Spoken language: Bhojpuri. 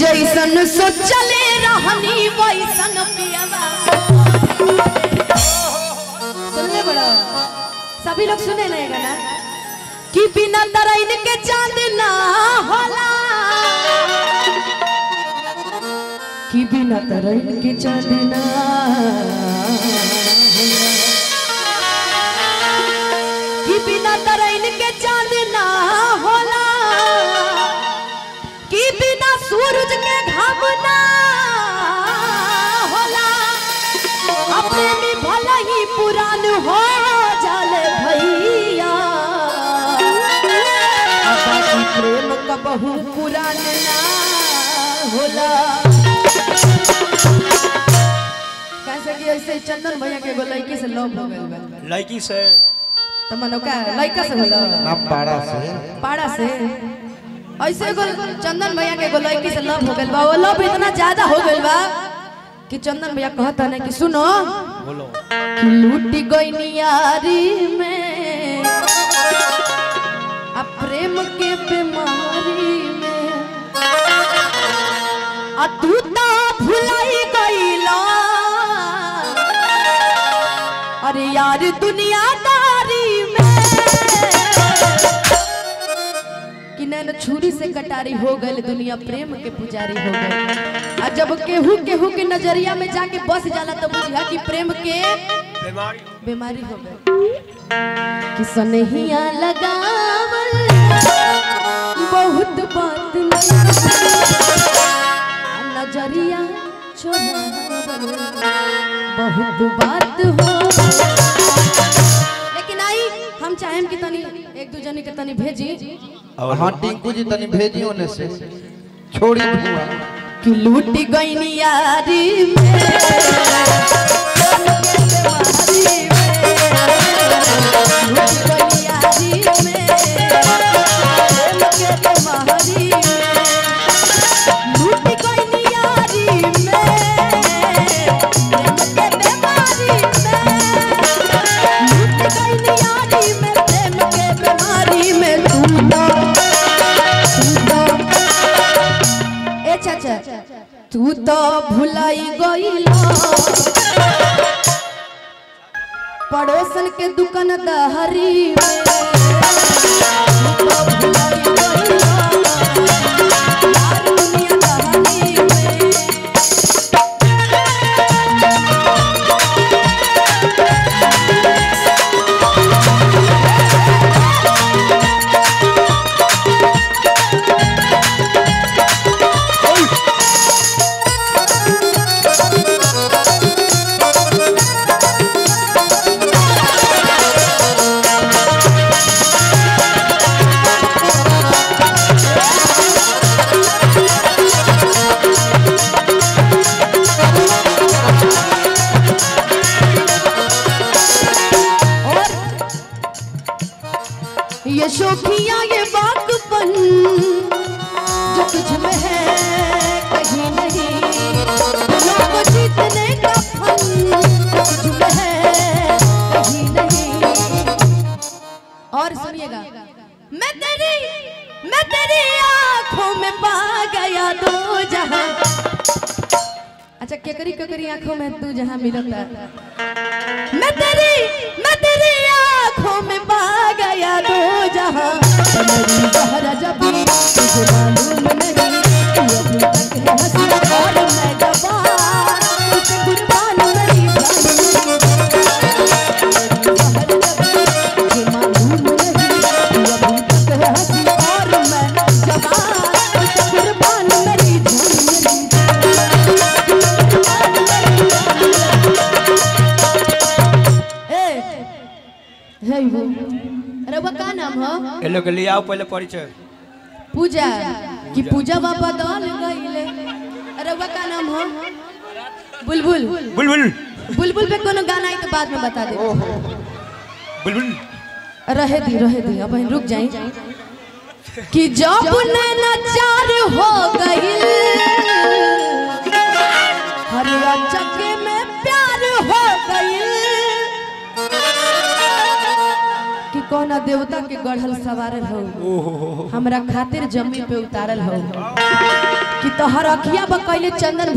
जैसन सोचले रहनी वैसन पियावा। सुनले बड़ा सभी लोग सुने नहीं गाना कि बिना तरैन के चांद ना होला, कि बिना तरैन के चांद ना कि बिना तरैन के चांद ना होला, कि बिना सूरज के घाम ना होला। प्रेमी भला ही पुरान हो जाले भैया, प्रेम का बहु पुरान ना होला। कैसे कि ऐसे चंदन भैया के एगो लड़की से लव हो गइल बा। लड़की से तो मनो का लड़का से होला ना पाड़ा से। पाड़ा से ऐसे एगो चंदन भैया के एगो लड़की से लव हो गइल बा। वो लव इतना ज्यादा हो गइल बा कि चंदन भैया कहता है कि सुनो बोलो कि लूटी गई यारी में अब प्रेम के बीमारी में, आ तू तो भुलाई गईला अरे यार दुनियादारी में, कि नैन छुरी से कटारी हो गए दुनिया प्रेम के पुजारी हो गए। आ जब केहू केहू के नजरिया में जाके बस जाला तो बुझा कि प्रेम के बीमारी हो गए। कि सनहिया लगावल बहुत बात नजरिया छोड़ावल बहुत बात हो। लेकिन आई हम चाहेम कि तनी एक दू जने के तनी भेजी। हाँ टिंकू जी तनी भेजी होने से छोड़ी धुआं कि लूटी गई यारी में तू तो भुलाई गईला पड़ोसन के दुकान दहरी में, तू तो भुलाई गईला दुनिया दहरी में। ये शोखिया ये बाकपन जो तुझ में है कहीं नहीं, लोग जीतने का फन तुझ में है कहीं नहीं। और सुनिएगा मैं तेरी आंखों में पा गया दो जहां। अच्छा केकरी आंखों में तू जहां मिलता, मैं तेरी आंखों में पा गया दो जहां। मेरी बहरा जब तुझे मालूम नहीं, तू अभी तक है हंसी और मैं जबान तुझे कुर्बान मेरी जान। मेरी बहरा जब तुझे मालूम नहीं, तू अभी तक है हंसी और मैं जबान तुझे कुर्बान मेरी जान। अरे वो का नाम हो? ये लोग ले आओ पहले परिचय। पूजा कि पूजा बाबा दल गईले। अरे वो का नाम हो? बुलबुल। बुलबुल बुलबुल पे कोनो गाना आई तो बाद में बता दे। बुलबुल रहे दी अब रुक जाई कि जब नैना चार हो गई हरिया चक्के में प्यार हो गई, कि कौना देवता के गढ़ल सवारल हो हमरा खातिर जमी पे उतारल हो। कि तोहर अखिया बकैले चंदन